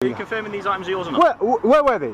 Are you confirming these items are yours or not? Where were they?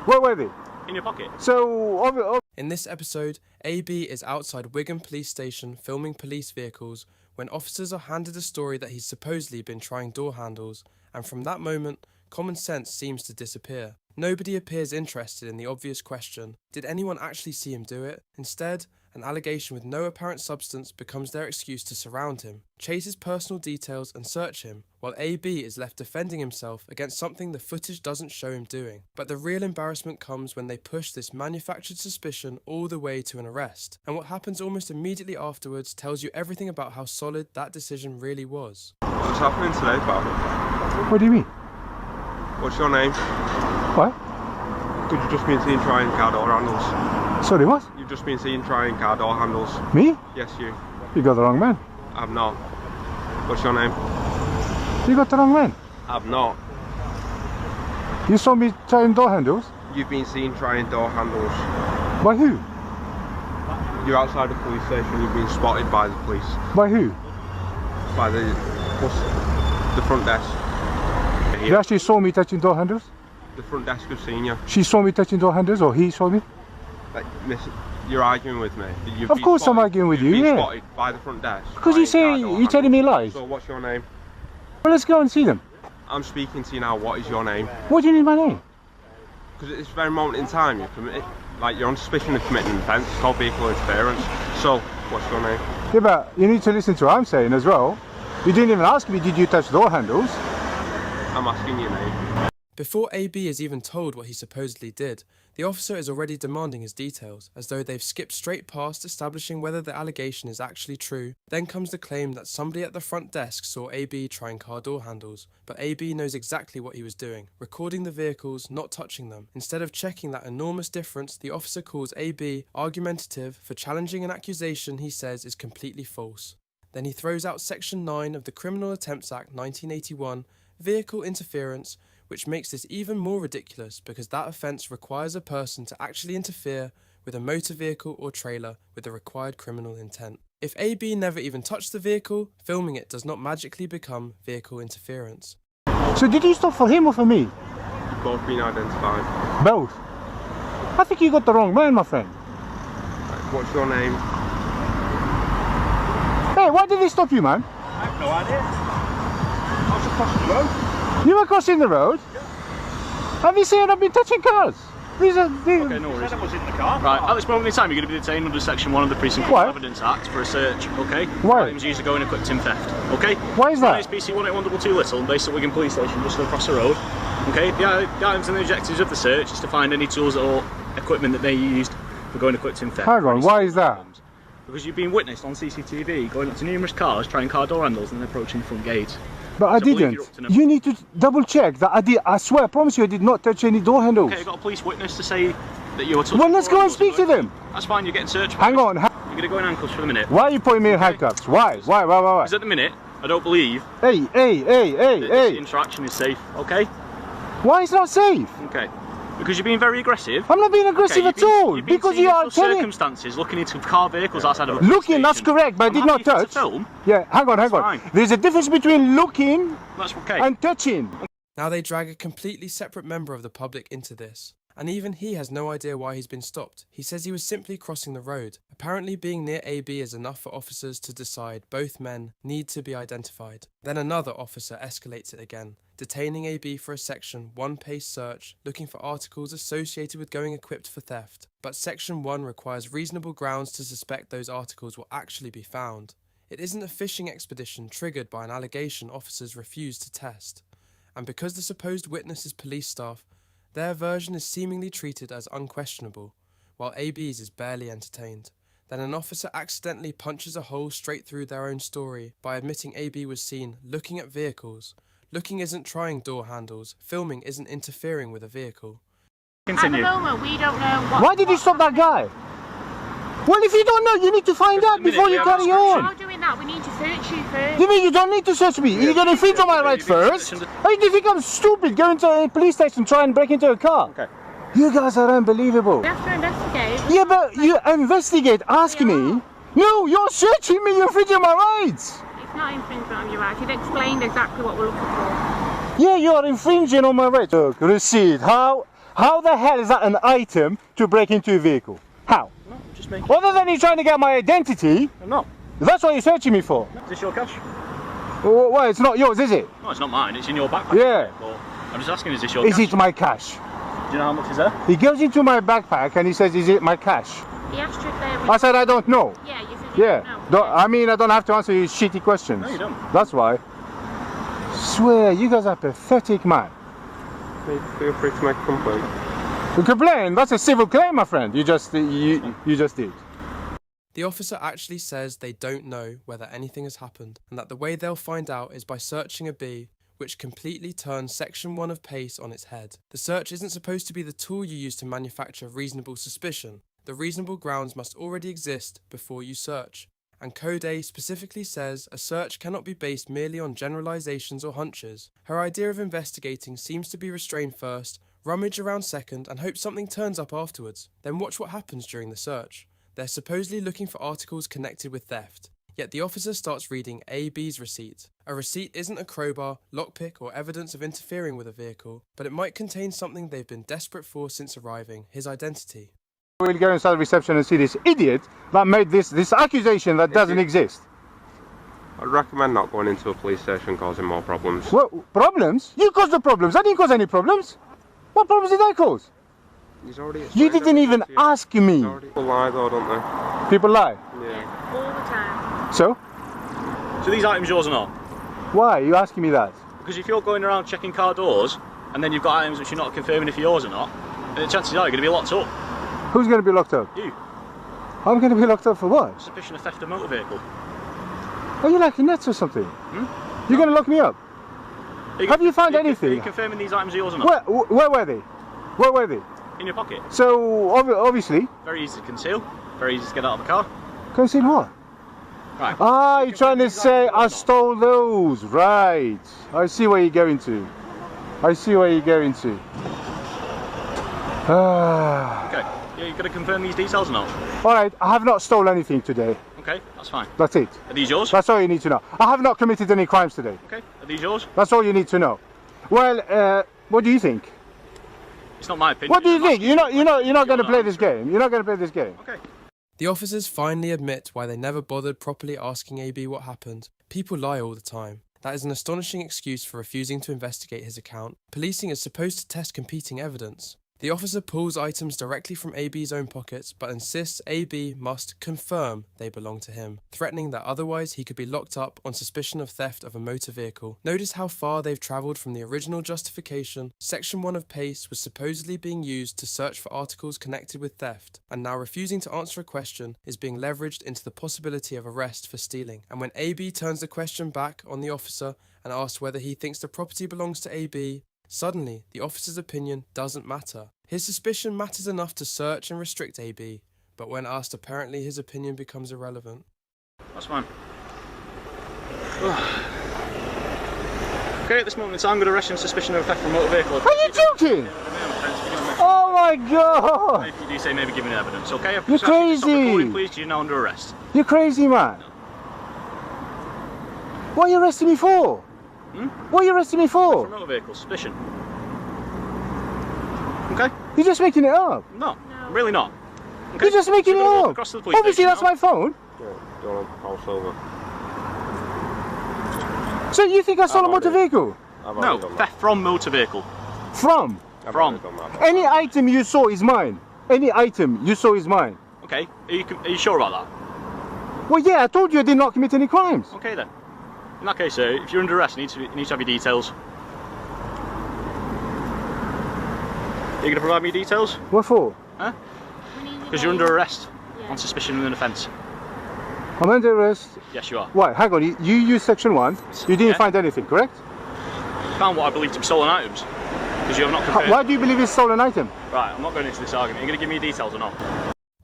Where were they? In your pocket. So, In this episode, AB is outside Wigan Police Station filming police vehicles when officers are handed a story that he's supposedly been trying door handles, and from that moment, common sense seems to disappear. Nobody appears interested in the obvious question, did anyone actually see him do it? Instead, an allegation with no apparent substance becomes their excuse to surround him, chase his personal details and search him, while AB is left defending himself against something the footage doesn't show him doing. But the real embarrassment comes when they push this manufactured suspicion all the way to an arrest, and what happens almost immediately afterwards tells you everything about how solid that decision really was. What's happening today, pal? what do you mean? What's your name? What? Could you just been seen trying car door handles? Sorry, what? You've just been seen trying car door handles. Me? Yes, you. You got the wrong man. I've not. What's your name? You got the wrong man. I've not. You saw me trying door handles? You've been seen trying door handles. By who? You're outside the police station. You've been spotted by the police. By who? By the front desk. You actually saw me touching door handles? The front desk has seen you. She saw me touching door handles, or he saw me? Like, miss, you're arguing with me. Of course I'm arguing with you, You've been yeah. spotted by the front desk. Because you say you're telling me lies. So what's your name? Well, let's go and see them. I'm speaking to you now. What is your name? What do you need my name? Because at this very moment in time, you're on suspicion of committing an offence. It's called vehicle interference. So, what's your name? Yeah, but you need to listen to what I'm saying as well. You didn't even ask me, did you touch door handles? I'm asking your name. Before AB is even told what he supposedly did, the officer is already demanding his details, as though they've skipped straight past establishing whether the allegation is actually true. Then comes the claim that somebody at the front desk saw AB trying car door handles, but AB knows exactly what he was doing, recording the vehicles, not touching them. Instead of checking that enormous difference, the officer calls AB argumentative for challenging an accusation he says is completely false. Then he throws out Section 9 of the Criminal Attempts Act 1981, vehicle interference, which makes this even more ridiculous because that offence requires a person to actually interfere with a motor vehicle or trailer with the required criminal intent. If AB never even touched the vehicle, filming it does not magically become vehicle interference. So did you stop for him or for me? You've both been identified. Both. I think you got the wrong man, my friend. Right, what's your name? Hey, why did they stop you, man? I have no idea. I was just crossing the road. You were crossing the road? Yeah. Have you seen I've been touching cars? These are... Okay, no worries. I was in the car. Right, at this moment in time, you're going to be detained under Section 1 of the Precinct Why? Evidence Act for a search, okay? Why? Items used to go in a quick tin theft, okay? Why is that? It's PC 18122 Little, based at Wigan Police Station, just across the road. Okay, the items and the objectives of the search is to find any tools or equipment that they used for going a quick tin theft. Hang on, why is that? Because you've been witnessed on CCTV going up to numerous cars, trying car door handles and approaching the front gate. But I didn't. You need to double check that I did. I swear, I promise you I did not touch any door handles. Okay, you've got a police witness to say that you were touching. Well, let's go and speak to them. That's fine, you're getting searched. Hang on. You're going to go in handcuffs for the minute. Why are you putting me in handcuffs? Why? Why? Because at the minute, I don't believe Hey. this interaction is safe, okay? Why is it not safe? Okay. Because you're being very aggressive. I'm not being aggressive at all. You've been Because seen you in are such telling... circumstances, looking into car vehicles outside of a police Looking, that's station. correct, but I did not happy touch. to film. Yeah, hang on. Fine. There's a difference between looking That's okay. and touching. Now they drag a completely separate member of the public into this, and even he has no idea why he's been stopped. He says he was simply crossing the road. Apparently being near AB is enough for officers to decide both men need to be identified. Then another officer escalates it again, detaining AB for a Section 1 pace search, looking for articles associated with going equipped for theft. But Section 1 requires reasonable grounds to suspect those articles will actually be found. It isn't a fishing expedition triggered by an allegation officers refuse to test. And because the supposed witness is police staff, their version is seemingly treated as unquestionable, while AB's is barely entertained. Then an officer accidentally punches a hole straight through their own story by admitting AB was seen looking at vehicles. Looking isn't trying door handles, filming isn't interfering with a vehicle. Continue. At the moment, we don't know what... Why did you stop that guy? Well, if you don't know, you need to find out before you carry We're on. not doing that, we need to search you first. You mean you don't need to search me? You're going to infringe on my rights first? Hey, do you think I'm stupid going to a police station and try and break into a car? Okay. You guys are unbelievable. We have to investigate. Yeah, but you investigate, ask me. No, you're searching me, you're infringing my rights. It's not infringement on your rights. You've explained exactly what we're looking for. Yeah, you are infringing on my rights. Look, receipt. How the hell is that an item to break into a vehicle? How? No, just me. Other than you trying to get my identity, I'm not. that's what you're searching me for. Is this your cash? Well, it's not yours, is it? No, it's not mine. It's in your backpack. Yeah. But I'm just asking, is this your Is cash? it my cash? Do you know how much is there? He goes into my backpack and he says, is it my cash? He asked you if there was... I said, I don't know. Yeah, you said you Yeah. don't know. I mean, I don't have to answer your shitty questions. No, you don't. That's why. Swear, you guys are pathetic, man. Feel free to make a complaint. You complain? That's a civil claim, my friend. You just did. The officer actually says they don't know whether anything has happened, and that the way they'll find out is by searching a B, which completely turns Section 1 of PACE on its head. The search isn't supposed to be the tool you use to manufacture reasonable suspicion. The reasonable grounds must already exist before you search. And Code A specifically says a search cannot be based merely on generalizations or hunches. Her idea of investigating seems to be restrain first, rummage around second, and hope something turns up afterwards. Then watch what happens during the search. They're supposedly looking for articles connected with theft. Yet the officer starts reading AB's receipt. A receipt isn't a crowbar, lockpick, or evidence of interfering with a vehicle, but it might contain something they've been desperate for since arriving, his identity. We'll go inside reception and see this idiot that made this accusation that doesn't exist. I'd recommend not going into a police station causing more problems. What problems? You caused the problems. I didn't cause any problems. What problems did I cause? He's already You didn't even ask me. People lie though, don't they? People lie. Yeah. All the time. So? So these items yours or not? Why are you asking me that? Because if you're going around checking car doors, and then you've got items which you're not confirming if yours or not, then the chances are you're going to be locked up. Who's going to be locked up? You. I'm going to be locked up for what? Suspicion of theft of motor vehicle. Are you like nuts or something? You're going to lock me up? Have you found anything? Are you confirming these items are yours or not? Where were they? Where were they? In your pocket. So, obviously... Very easy to conceal. Very easy to get out of the car. Conceal what? Right. Ah, you're trying to say I stole those. Right. I see where you're going to. I see where you're going to. Okay. Yeah, you've got to confirm these details or not? Alright, I have not stolen anything today. Okay, that's fine. That's it. Are these yours? That's all you need to know. I have not committed any crimes today. Okay. Are these yours? That's all you need to know. Well, what do you think? It's not my opinion. What do you think? You're not going to play this game. You're not going to play this game. Okay. The officers finally admit why they never bothered properly asking AB what happened. People lie all the time. That is an astonishing excuse for refusing to investigate his account. Policing is supposed to test competing evidence. The officer pulls items directly from AB's own pockets, but insists AB must confirm they belong to him, threatening that otherwise he could be locked up on suspicion of theft of a motor vehicle. Notice how far they've travelled from the original justification. Section 1 of PACE was supposedly being used to search for articles connected with theft, and now refusing to answer a question is being leveraged into the possibility of arrest for stealing. And when AB turns the question back on the officer and asks whether he thinks the property belongs to AB, suddenly, the officer's opinion doesn't matter. His suspicion matters enough to search and restrict AB, but when asked, apparently his opinion becomes irrelevant. That's fine. Okay, at this moment in time, I'm going to arrest you on suspicion of theft from a motor vehicle. Are you joking? Oh my god! If you do say maybe giving evidence, okay? You're crazy! Stop recording, please, you're now under arrest. You're crazy, man. What are you arresting me for? What are you arresting me For for? a motor vehicle, suspicion. Okay? You're just making it up. No, I'm really not. Okay? You're just making So it we're gonna walk up. across to the police Obviously, station that's now. my phone. Don't want to pass over. So you think I stole a motor vehicle? I've No, already done that. theft from motor vehicle. From? I've From. already done that. Any item you saw is mine. Any item you saw is mine. Okay, are you sure about that? Well, yeah, I told you I did not commit any crimes. Okay then. In that case, sir, if you're under arrest, you need to have your details. Are you going to provide me your details? What for? Huh? We need your Because you're name. under arrest Yeah. on suspicion of an offence. I'm under arrest. Yes, you are. Why? Hang on. You used Section 1. You didn't Yeah. find anything, correct? Found what I believe to be stolen items. Because you have not confirmed. Why do you believe it's stolen item? Right, I'm not going into this argument. Are you going to give me your details or not?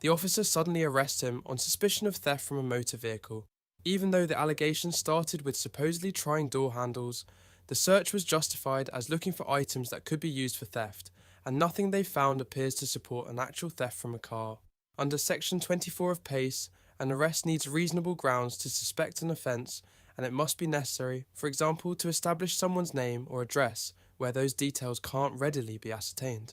The officer suddenly arrests him on suspicion of theft from a motor vehicle. Even though the allegation started with supposedly trying door handles, the search was justified as looking for items that could be used for theft, and nothing they found appears to support an actual theft from a car. Under Section 24 of PACE, an arrest needs reasonable grounds to suspect an offence, and it must be necessary, for example, to establish someone's name or address where those details can't readily be ascertained.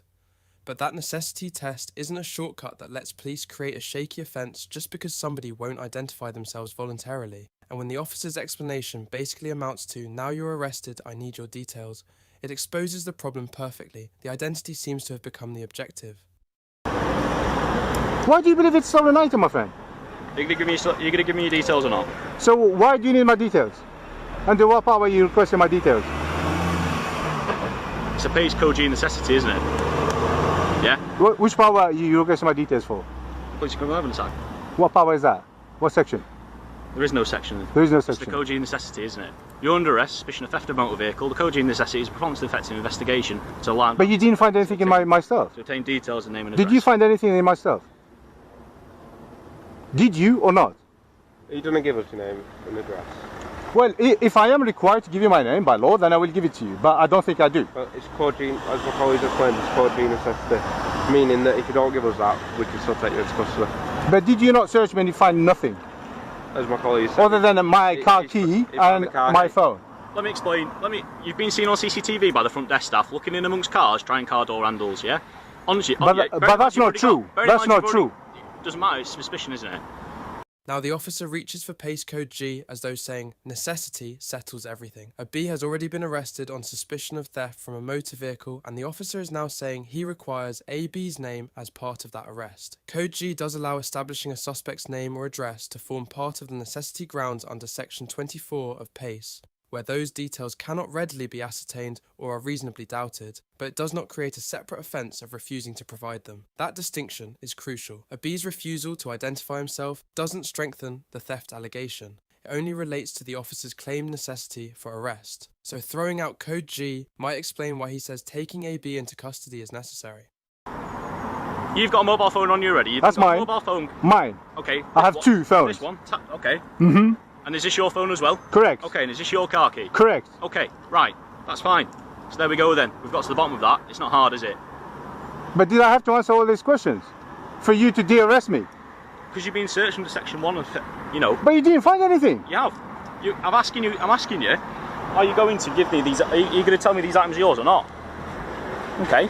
But that necessity test isn't a shortcut that lets police create a shaky offence just because somebody won't identify themselves voluntarily. And when the officer's explanation basically amounts to, "Now you're arrested, I need your details," it exposes the problem perfectly. The identity seems to have become the objective. Why do you believe it's stolen item, my friend? You're gonna give me your details or not? So why do you need my details? Under what power are you requesting my details? It's a Pays Code G necessity, isn't it? Yeah? Which power are you requesting my details for? Police criminal evidence act. What power is that? What section? There is no section. There is no It's section. the Code G necessity, isn't it? You're under arrest, suspicion of theft of motor vehicle. The Code G necessity is a performance defective investigation to allow. But you didn't find anything in my stuff. To obtain details and name and address. Did you find anything in my stuff? Did you or not? Are you going to give us your name and address? Well, if I am required to give you my name by law, then I will give it to you. But I don't think I do. Well, it's Code G, as my colleagues explained, it's Code G necessity. Meaning that if you don't give us that, we can still take you into custody. But did you not search me and you find nothing? As my colleagues said. Other than my car key and my phone. Let me explain. You've been seen on CCTV by the front desk staff looking in amongst cars, trying car door handles, yeah? Honestly, But that's not true. That's not true. Doesn't matter, it's suspicion, isn't it? Now the officer reaches for Pays Code G as though saying, necessity settles everything. A B has already been arrested on suspicion of theft from a motor vehicle, and the officer is now saying he requires AB's name as part of that arrest. Code G does allow establishing a suspect's name or address to form part of the necessity grounds under section 24 of PACE, where those details cannot readily be ascertained or are reasonably doubted, but it does not create a separate offence of refusing to provide them. That distinction is crucial. A B's refusal to identify himself doesn't strengthen the theft allegation. It only relates to the officer's claimed necessity for arrest. So throwing out Code G might explain why he says taking AB into custody is necessary. You've got a mobile phone on you already. That's mine. Mobile phone. Mine. Okay. I have two phones. This one. Okay. Mm-hmm. And is this your phone as well? Correct. Okay, and is this your car key? Correct. Okay, right. That's fine. So there we go then. We've got to the bottom of that. It's not hard, is it? But did I have to answer all these questions for you to de-arrest me? Because you've been searched under section 1 of, you know. But you didn't find anything. You have. I'm asking you, are you going to give me these, are you going to tell me these items are yours or not? Okay.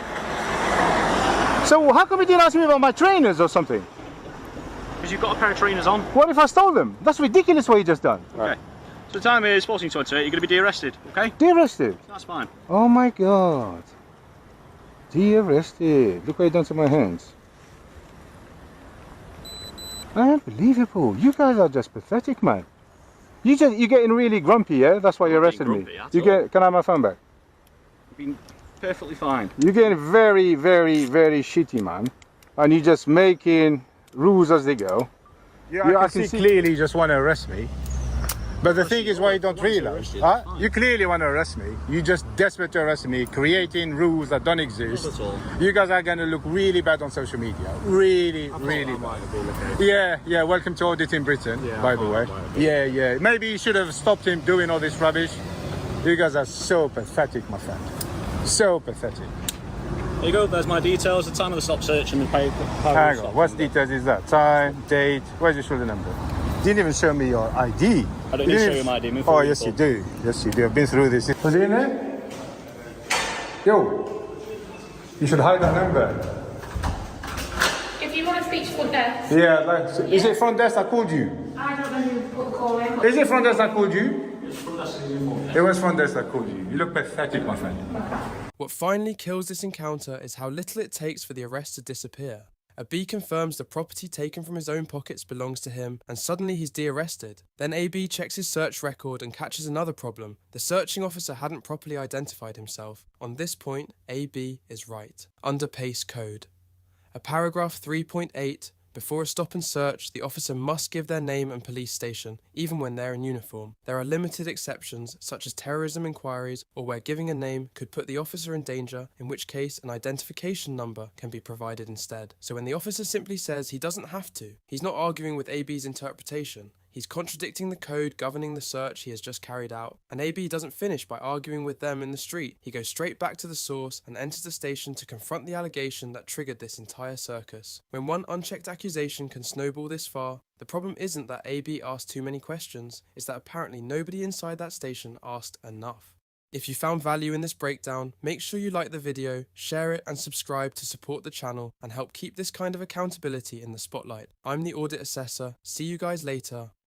So how come you didn't ask me about my trainers or something? Because you've got a pair of trainers on. What if I stole them? That's ridiculous what you just done. Okay. So the time is 14:28, you're going to be de-arrested, okay? De-arrested? That's fine. Oh my God. De-arrested. Look what you done to my hands. Unbelievable. You guys are just pathetic, man. You're getting really grumpy, yeah? That's why you arrested me. Can I have my phone back? You've been perfectly fine. You're getting very, very, very shitty, man. And you're just making rules as they go. Yeah, I can see clearly you just want to arrest me. But the thing is, why you don't realize, you clearly want to arrest me. You're just desperate to arrest me, creating rules that don't exist. Not at all. You guys are going to look really bad on social media. Really, really bad. Yeah, welcome to Audit in Britain, by the way. Yeah. Maybe you should have stopped him doing all this rubbish. You guys are so pathetic, my friend. So pathetic. There you go, there's my details, the time of the stop search and the pay. Hang on, what details is that? Time, date, where's your shoulder number? Didn't even show me your ID. I don't need to show you my ID. Oh, yes you do. Yes you do. I've been through this. Was he in there? Yo, you should hide that number. If you want to speak to front desk. Yeah, is it front desk that called you? I don't know who put the call in. Is it front desk that called you? It was front desk that called you. You look pathetic, my friend. What finally kills this encounter is how little it takes for the arrest to disappear. A B confirms the property taken from his own pockets belongs to him, and suddenly he's de-arrested. Then AB checks his search record and catches another problem. The searching officer hadn't properly identified himself. On this point, AB is right. Under PACE code. A paragraph 3.8, before a stop and search, the officer must give their name and police station, even when they're in uniform. There are limited exceptions, such as terrorism inquiries, or where giving a name could put the officer in danger, in which case an identification number can be provided instead. So when the officer simply says he doesn't have to, he's not arguing with AB's interpretation. He's contradicting the code governing the search he has just carried out, and AB doesn't finish by arguing with them in the street. He goes straight back to the source and enters the station to confront the allegation that triggered this entire circus. When one unchecked accusation can snowball this far, the problem isn't that AB asked too many questions, it's that apparently nobody inside that station asked enough. If you found value in this breakdown, make sure you like the video, share it and subscribe to support the channel and help keep this kind of accountability in the spotlight. I'm the Audit Assessor, see you guys later,